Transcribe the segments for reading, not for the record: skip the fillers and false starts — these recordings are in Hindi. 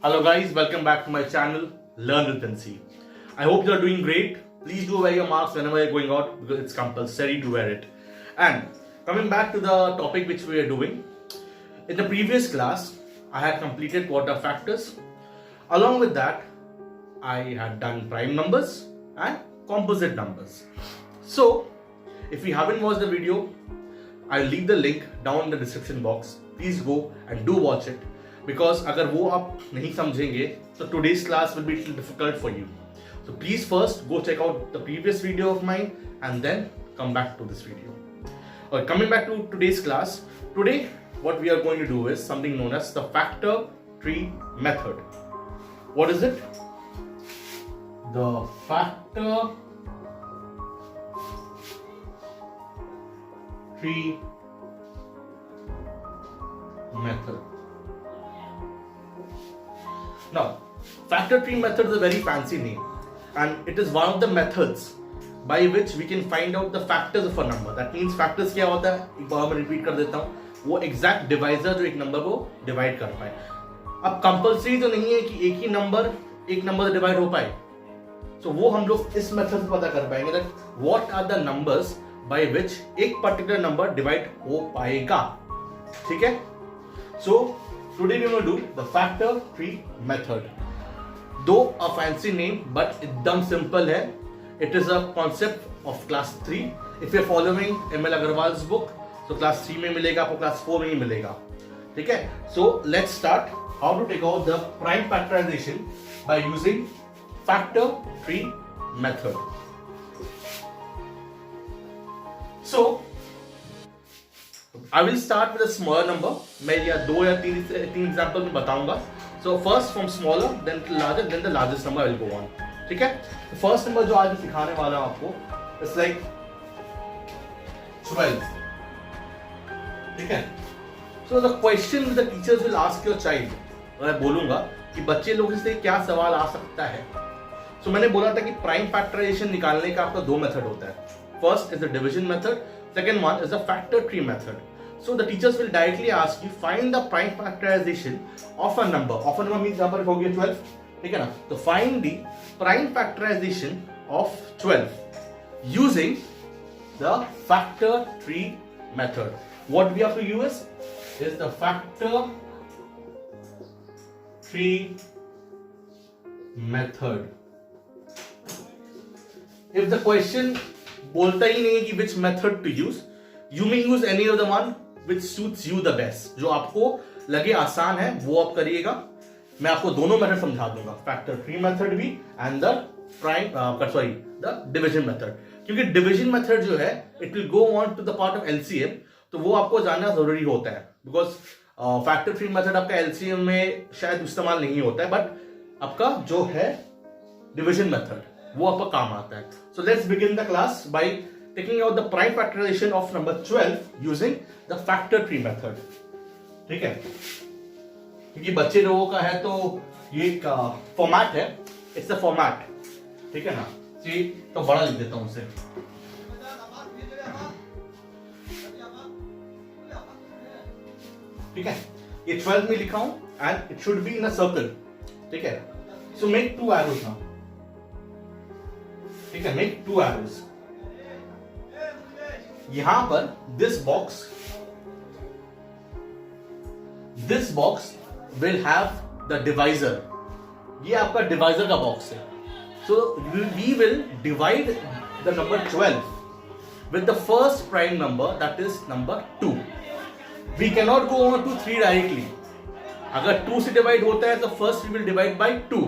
Hello guys, welcome back to my channel Learn with NC. I hope you are doing great. Please do wear your mask whenever you're going out because it's compulsory to wear it. And coming back to the topic which we are doing, in the previous class I had completed quarter factors. Along with that, I had done prime numbers and composite numbers. So if you haven't watched the video, I'll leave the link down in the description box. Please go and do watch it. Because अगर वो आप नहीं समझेंगे तो today's class will be a little difficult for you. So please first go check out the previous video of mine and then come back to this video. Okay, coming back to today's class. Today what we are going to do is something known as the factor tree method. What is it? The factor tree method. Now, factor tree method is a very fancy name and it is one of the methods by which we can find out the factors of a number. That means factors क्या होता है, एक बार मैं रिपीट कर देता हूँ, वो exact divisor जो एक नंबर को डिवाइड कर पाए. अब कंपल्सरी तो नहीं है कि एक ही नंबर एक नंबर से डिवाइड हो पाए, तो वो हम लोग इस मेथड से पता कर पाएंगे that what are the numbers by which एक पर्टिकुलर नंबर डिवाइड हो पाएगा. ठीक है? So today we are going to do the factor tree method. Though a fancy name, but एकदम simple है. It is a concept of class 3. If you are following ML Agarwal's book, so class 3 में मिलेगा, आपको class 4 में ही मिलेगा. ठीक है? So let's start how to take out the prime factorization by using factor tree method. So I will start with a smaller number. मैं या दो या तीन एग्जाम्पल में बताऊंगा. So first from smaller, then larger, then the largest number I will go on. ठीक है? तो first number जो आज मैं सिखाने वाला हूं आपको, it's like 12. ठीक है? So the question the teachers will ask your child. मैं बोलूंगा कि बच्चे लोगों से क्या सवाल आ सकता है. So मैंने बोला था कि प्राइम फैक्टराइजेशन निकालने का आपका दो मेथड होता है. First is the division method. Second one is the factor tree method. So the teachers will directly ask you find the prime factorization of a number. Of a number means यहाँ पर हो गया 12. ठीक है ना? तो find the prime factorization of 12 using the factor tree method. What we have to use is the factor tree method. If the question बोलता ही नहीं है कि which method to use, you may use any of the one which suits you the best. जो आपको लगे आसान है वो आप करिएगा. मैं आपको दोनों मेथड समझा दूंगा, फैक्टर ट्री मेथड भी and the the division method. क्योंकि डिवीजन मेथड जो है it will go on to the part of LCM, तो वो आपको जानना जरूरी होता है. बिकॉज फैक्टर ट्री मेथड आपका एलसीएम में शायद इस्तेमाल नहीं होता है, बट आपका जो है डिवीजन मेथड वो आपका काम आता है. So let's begin the class by taking out the prime factorization of number 12 using the factor tree method. ठीक है? क्योंकि बच्चे लोगों का है तो ये एक फॉर्मेट है, इट्स अ फॉर्मेट. ठीक है ना? जी, तो बड़ा लिख देता हूं उसे. ठीक है? ये 12 में लिखा हूं and it should be in a circle. ठीक है? So make two arrows now. ठीक है? Make two arrows. यहां पर this box will have the divisor. ये आपका डिवाइजर का बॉक्स है. So we will divide the number 12 with the first prime number, that is number 2. We can not go on to 3 directly. अगर 2 से डिवाइड होता है तो first we will divide by 2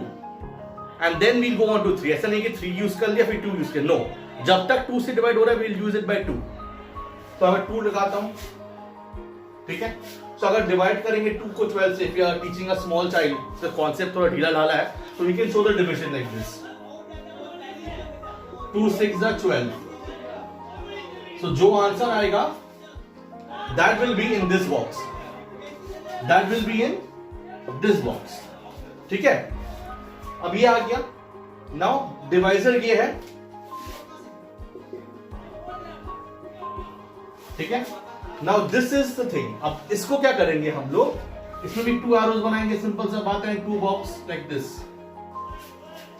and then we'll go on to 3. ऐसा नहीं कि 3 यूज कर लिया फिर 2 यूज कर. नो, जब तक 2 से डिवाइड हो रहा है we'll use it by 2. तो अगर 2 लगाता हूं, ठीक है? तो अगर डिवाइड करेंगे 2 को 12 से, if you are teaching a small child, तो कॉन्सेप्ट थोड़ा ढीला ढाला है, तो we can show the division like this. 2 6 are 12. So जो आंसर आएगा that will be in this box. That will be in this box. ठीक है? अब ये आ गया. नाउ डिवाइजर ये है. ठीक है? Now this is the thing. अब इसको क्या करेंगे हम लोग, इसमें भी 2 एरोज बनाएंगे, सिंपल सा बात है, 2 बॉक्स लाइक दिस,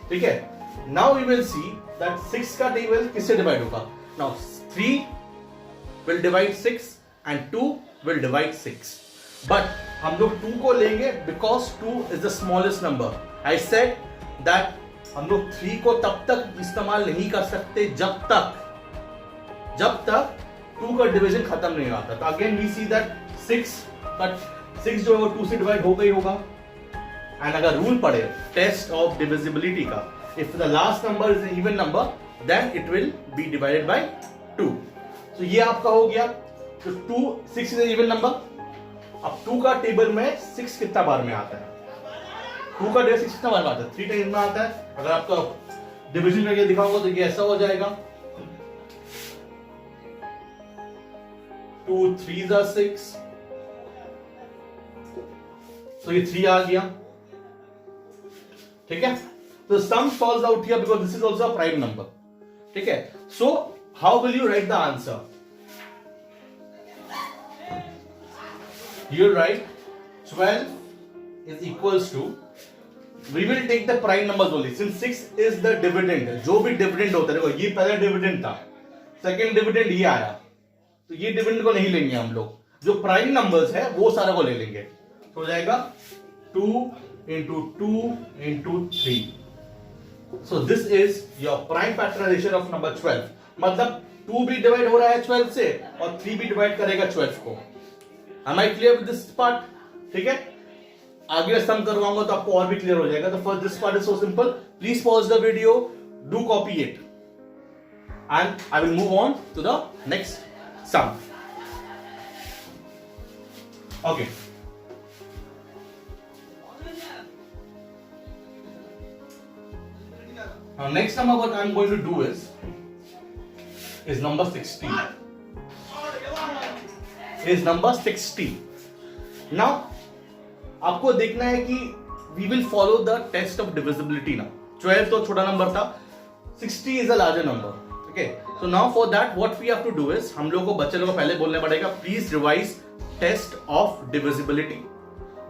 ठीक है। Now we will see that 6 का टेबल किससे डिवाइड होगा। Now 3 will divide 6 and 2 will divide 6, but हम लोग 2 को लेंगे because 2 is the smallest number. I said that हम लोग 3 को तब तक इस्तेमाल नहीं कर सकते जब तक 2 का डिवीजन खत्म नहीं आता। तो अगेन वी सी दैट 6 जो है वो 2 से डिवाइड हो गई होगा। एंड अगर रूल पढ़े टेस्ट ऑफ डिविजिबिलिटी का, if the last number is an even number then it will be divided by 2। तो ये आपका हो गया। तो 6 इज एन इवन नंबर। अब 2 का टेबल में 6 कितना बार में आता है, 2 का टेबल 6 कितना बार में आता है, 3 टाइम्स में आता है। अगर आपका डिवीजन करके दिखाऊंगा तो ये ऐसा हो जाएगा, 2 3s are 6, तो ये 3 आ गया, ठीक है। तो some solves out here because this is also a prime number, ठीक है। So how will you write the answer? You write 12 is equals to, we will take the prime numbers only since 6 is the dividend। जो भी डिविडेंड होता है, देखो ये पहला डिविडेंड था, सेकंड डिविडेंड ये आया, तो ये डिविडेंड को नहीं लेंगे हम लोग, जो प्राइम नंबर्स है वो सारा को ले लेंगे। तो हो जाएगा 2 into 2 into 3। So this is your prime factorization of number 12। मतलब 2 भी डिवाइड हो रहा है 12 से और 3 भी डिवाइड करेगा 12 को। Am I clear with this part? ठीक है, आगे सम करवाऊंगा तो आपको और भी क्लियर हो जाएगा। तो first this part is so simple, please pause the video, do copy it and I will move on to the next sum. Okay, now next number what I'm going to do is number 60। is number 60। now आपको देखना है कि we will follow the test of divisibility ना। 12 तो छोटा नंबर था, 60 is a larger number, okay। so now for that what we have to do is, हम लोगों को बच्चे लोगों को पहले बोलना पड़ेगा please revise test of divisibility,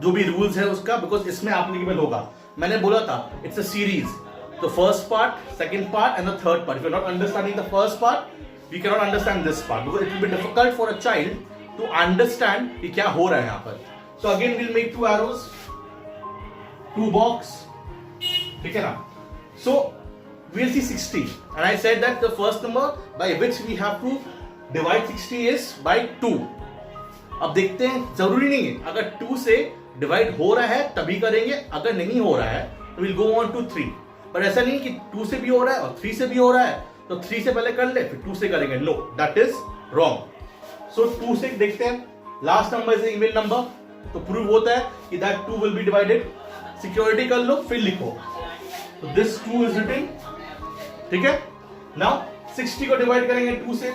जो भी रूल्स है उसका, बिकॉज इसमें एप्लीकेबल होगा। मैंने बोला था इट्स अ सीरीज, तो first part, second part and the third part. If you are not understanding the first part we can not understand this part, because it will be difficult for a child to understand कि क्या हो रहा है यहाँ पर। So again will make 2 arrows, 2 box, ठीक है ना। सो we'll see 60 and I said that the first number by which we have to divide 60 is by 2। अब देखते हैं, जरूरी नहीं है अगर 2 से डिवाइड हो रहा है तभी करेंगे, अगर नहीं हो रहा है तो we'll go on to 3। पर ऐसा नहीं कि 2 से भी हो रहा है और 3 से भी हो रहा है तो 3 से पहले कर ले फिर 2 से करेंगे, नो, दैट इज रॉन्ग। सो 2 से देखते हैं, last number is even number, तो प्रूव होता है कि that 2 will be divided. Security कर लो फिर लिखो, तो दिस 2 इज रिटन, ठीक है। नाउ 60 को डिवाइड करेंगे 2 से,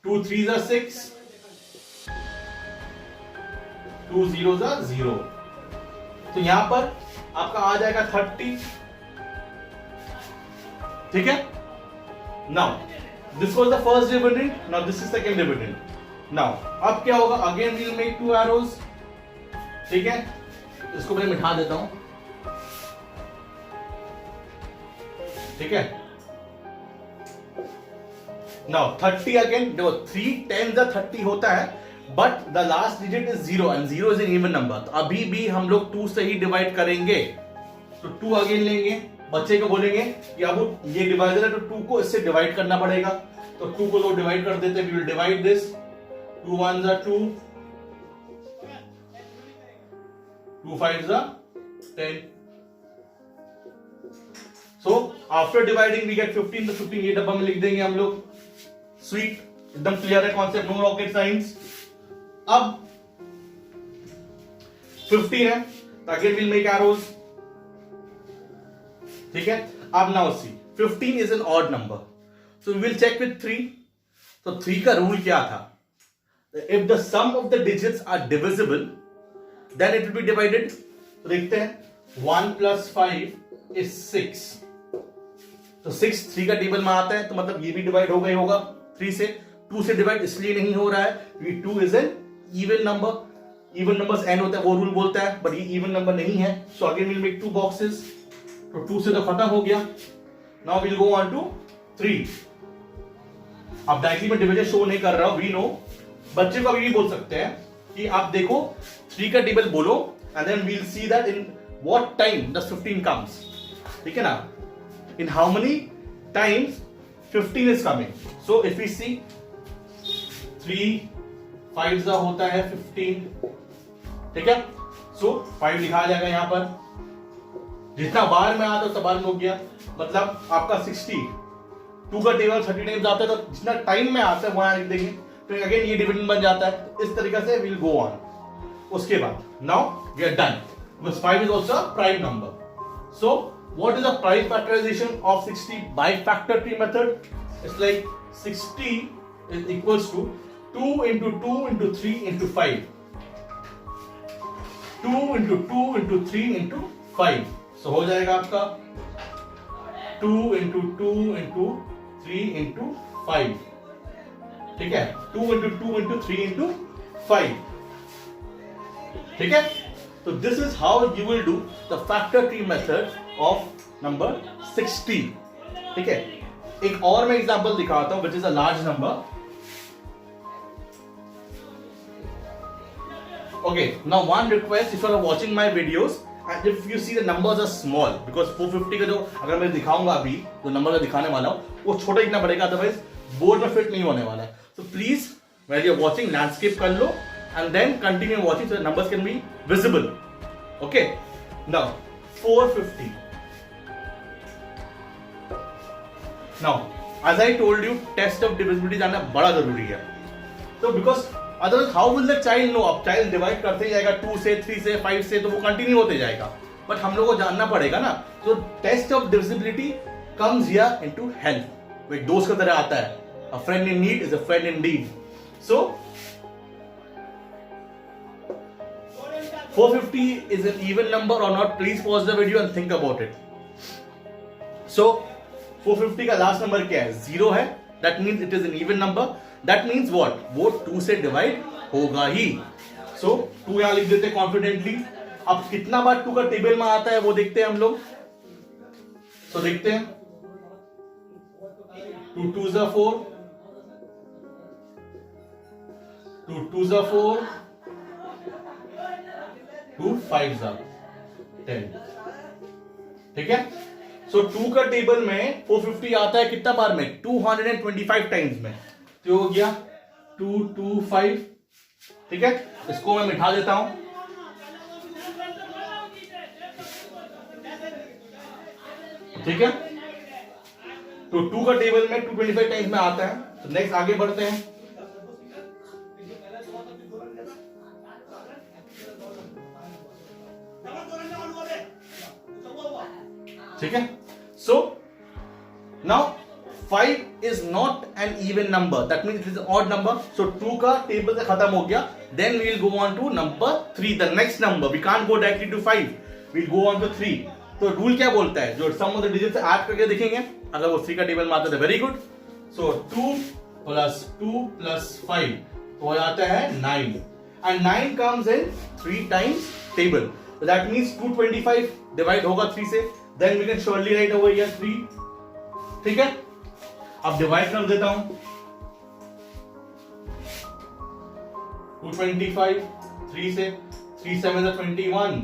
2 3s are 6, 2 0s are 0, तो यहां पर आपका आ जाएगा 30, ठीक है। Now this was the first dividend, now this is second dividend. Now अब क्या होगा, again we will make 2 arrows, ठीक है। इसको मैं मिटा देता हूं, ठीक है। नाउ 30 अगेन, देखो 3 10s are 30 होता है, but the last digit is 0 and 0 is an even number, तो अभी भी हम लोग 2 से ही डिवाइड करेंगे। तो 2 अगेन लेंगे, बच्चे को बोलेंगे कि अब ये डिवाइडर है तो 2 को इससे डिवाइड करना पड़ेगा, तो 2 को लोग डिवाइड कर देते हैं। We will divide this, 2 1s are 2, 2 5s are 10। So after dividing we get 15, तो 15 ये डब्बा में लिख देंगे हम लोग। स्वीट, एकदम क्लियर है कॉन्सेप्ट, नो रॉकेट साइंस। अब 15 है, तो अगेन विल मेक arrows, ठीक है। अब now see 15 is an odd number, so we will check with 3। तो 3 का रूल क्या था, if the sum of the digits are divisible then it will be divided. तो देखते हैं, 1 + 5 is 6, तो 6 3 का टेबल में आता है, तो मतलब ये भी डिवाइड हो गई होगा 3 से। 2 से डिवाइड इसलिए नहीं हो रहा है क्योंकि 2 is an even number, even numbers n होता है वो रूल बोलता है, बट ये इवन नंबर नहीं है. So again will make 2 boxes. तो 2 से तो खत्म हो गया. Now will go on to 3. अब डायरेक्टली मैं डिवीजन शो नहीं कर रहा हूं, वी नो. बच्चे को अभी भी बोल सकते हैं कि आप देखो 3 का टेबल बोलो and then we'll see that in what time the 15 comes. ठीक है ना, in how many times 15 is coming. So if we see 3 5 का होता है 15. ठीक है, सो 5 लिखा जाएगा यहां पर. जितना बार में आता है उतना बार में हो गया, मतलब आपका 60. 2 का टेबल 30 टाइम्स आता है तो जितना टाइम में आता है वो यहां लिख देंगे. फिर अगेन ये डिविजन बन जाता है. इस तरीके से विल गो ऑन. उसके बाद now we are done because 5 is also a prime number. So what is the prime factorization of 60 by factor tree method? It's like 60 is equals to 2 into 2 into 3 into 5. 2 into 2 into 3 into 5. So हो जाएगा आपका 2 into 2 into 3 into 5. ठीक है, 2 into 2 into 3 into 5. ठीक है, तो this is how you will do the factor tree method of number 60. ठीक है, एक और मैं एग्जांपल दिखाता हूं which is a large number. Okay, now one request, if you are watching my videos and if you see the numbers are small, because 450 का जो अगर मैं दिखाऊंगा अभी जो नंबर का दिखाने वाला हूँ वो छोटा इतना पड़ेगा, अदरवाइज बोर्ड में फिट नहीं होने वाला है. So please while you are watching landscape कर लो and then continue watching so the numbers can be visible. Okay, now 450. Now as I told you, test of divisibility जानना बड़ा जरूरी है. तो because otherwise how will the child know? अब चाइल्ड डिवाइड करते ही जाएगा 2 से 3 से 5 से, तो वो कंटिन्यू होते जाएगा. बट हम लोगों को जानना पड़ेगा ना. तो test of divisibility comes here into help. वो एक दोस्त की तरह आता है. A friend in need is a friend in deed. So 450 is an even number or not? Please pause the video and think about it. So 450 का लास्ट नंबर क्या है? 0 है. That means it is an even number. That means what? वो 2 से डिवाइड होगा ही. So 2 यहां लिख देते कॉन्फिडेंटली. अब कितना बार 2 का टेबल में आता है वो देखते हैं हम लोग. तो देखते हैं 2 2s are 4, 2 2s are 4, 2 5s are 10. ठीक है, सो 2 का टेबल में 450 आता है कितना बार में? 225 टाइम्स में. तो हो गया 2 2 5. ठीक है, इसको मैं मिटा देता हूं. ठीक है, तो 2 का टेबल में 225 टाइम्स में आता है. तो नेक्स्ट आगे बढ़ते हैं. ठीक है, so now 5 is not an even number. That means it is an odd number. So 2 का टेबल से खत्म हो गया. Then we will go on to number 3, the next number. We can't go directly to 5. We'll go on to 3. तो रूल क्या बोलता है? जो सम ऑफ द डिजिट से ऐड करके देखेंगे, अगर वो 3 का टेबल में आता है तो वेरी गुड. सो 2 plus 2 plus 5 तो हो जाता है 9. And 9 comes in 3 times table. So that means 225 divide होगा 3 से. Then we can surely write over here 3. ठीक है, अब डिवाइड कर देता हूं. 225 3 से 3 7 21,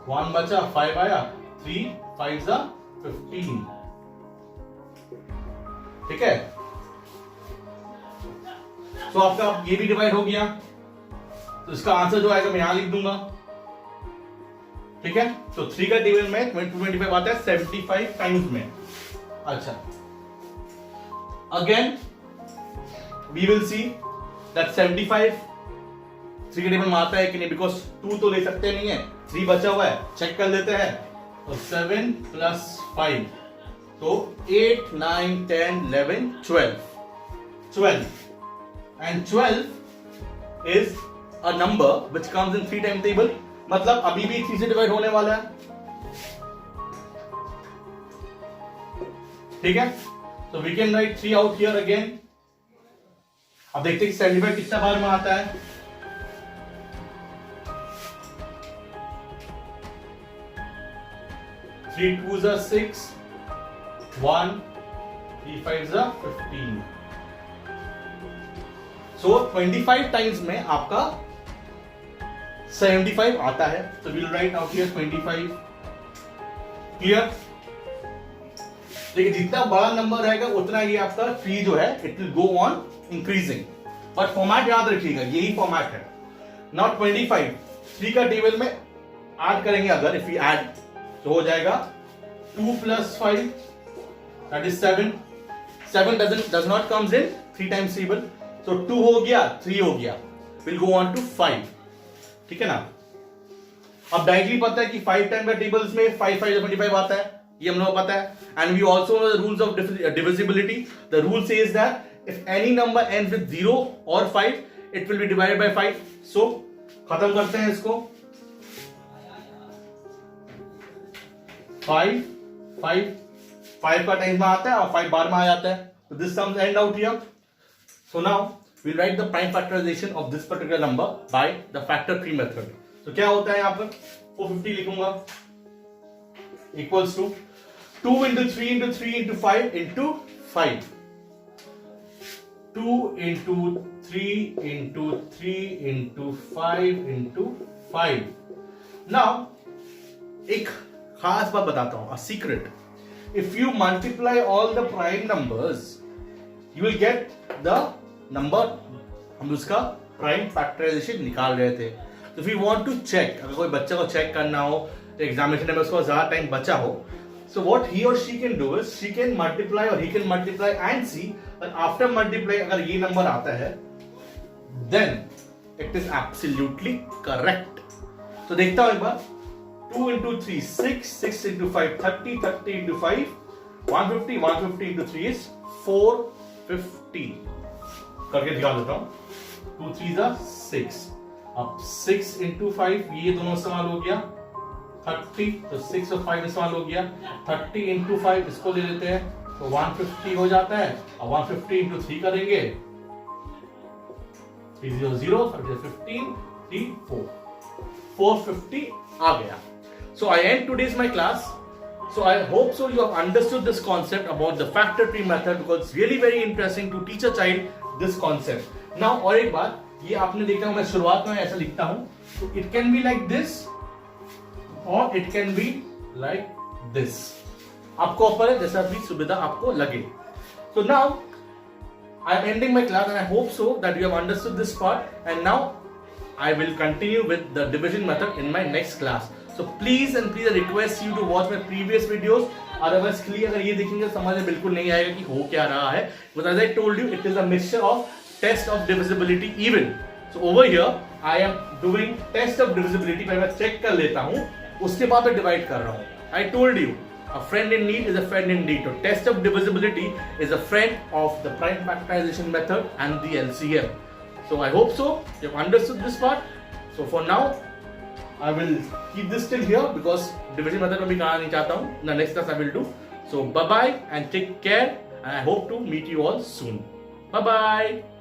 1 बचा, 5 आया, 3 5 15. ठीक है, तो आपका ये भी डिवाइड हो गया. तो इसका आंसर जो आएगा मैं यहां लिख दूंगा. ठीक है, तो 3 का टेबल में 225 आता है 75 टाइम्स में. अच्छा, again we will see that 75 3 के टेबल में आता है कि नहीं, बिकॉज 2 तो ले सकते नहीं है, 3 बचा हुआ है, चेक कर लेते हैं. तो 7 plus 5 तो 8 9 10 11 12 and 12 is a number which comes in 3 time table. मतलब अभी भी 3 से डिवाइड होने वाला है. ठीक है, तो we can write 3 out here again. अब देखते हैं 75 कितना बार में आता है. 3 2s are 6, 1 3 5s are 15. So 25 times में आपका 75 आता है. So we'll write out here 25. Clear? देखिए जितना बड़ा नंबर रहेगा उतना ये आपका ट्री जो है it will go on increasing. But format याद रखिएगा, यही फॉर्मेट है. नॉट 25 3 का टेबल में ऐड करेंगे अगर, इफ यू ऐड तो हो जाएगा 2 + 5 that is 7. 7 does not comes in 3 times table. So 2 हो गया, 3 हो गया, विल गो ऑन टू 5. ठीक है ना. अब डायरेक्टली पता है कि 5 टाइम का टेबल्स में 5 5 25 आता है, ये हम लोग को पता है. And we also know the rules of divisibility. The rule says that if any number ends with 0 और 5 it will be divided by 5. So खत्म करते हैं इसको. 5 5 5 का टाइम में आता है और 5 बार में आ जाता है. So this sums end out here. So now we'll write the prime factorization of this particular number by the factor tree method. So क्या होता है यहाँ पर 450 लिखूंगा equals to 2 into 3 into 3 into 5 into 5. 2 into 3 into 3 into 5 into 5. Now एक खास बात बताता हूं, a secret. If you multiply all the prime numbers, you will get the number. हम उसका prime factorization निकाल रहे थे. तो if you want to check, अगर कोई बच्चा को चेक करना हो, एग्जामिनेशन में उसको ज्यादा टाइम बचा हो, so what he or she can do is she can multiply or he can multiply and see that after multiply अगर ये नंबर आता है then it is absolutely correct. तो देखता हूं एक बार. 2 into 3 6, 6 into 5 30, 30 into 5 150, 150 into 3 is 450. करके दिखा देता हूं. 2 3s are 6. अब 6 into 5 ये दोनों इस्तेमाल हो गया 30. तो 6 और 5 इस्तेमाल हो गया 30 into 5 इसको ले लेते हैं तो 150 हो जाता है. अब 150 into 3 करेंगे 300 15 3 4 450 आ गया. So I end today's my class. So I hope so you have understood this concept about the factor tree method because it's really very interesting to teach a child this concept. Now और एक बात, ये आपने देखा मैं शुरुआत में ऐसा लिखता हूं. So it can be like this or it can be like this. आपको ऊपर है जैसा भी सुविधा आपको लगे. So now I am ending my class and I hope so that you have understood this part and now I will continue with the division method in my next class. So please and please I request you to watch my previous videos. Otherwise clearly अगर ये देखेंगे समझ में बिल्कुल नहीं आएगा कि हो क्या रहा है. But as I told you, it is a mixture of test of divisibility even. So over here I am doing test of divisibility. पहले मैं चेक कर लेता हूँ, उसके बाद मैं डिवाइड कर रहा हूँ. I told you a friend in need is a friend in need. So test of divisibility is a friend of the prime factorization method and the LCM. So I hope so you have understood this part. So for now I will keep this till here because division method में भी कराना नहीं चाहता हूँ. The next class I will do. So bye bye and take care and I hope to meet you all soon. Bye bye.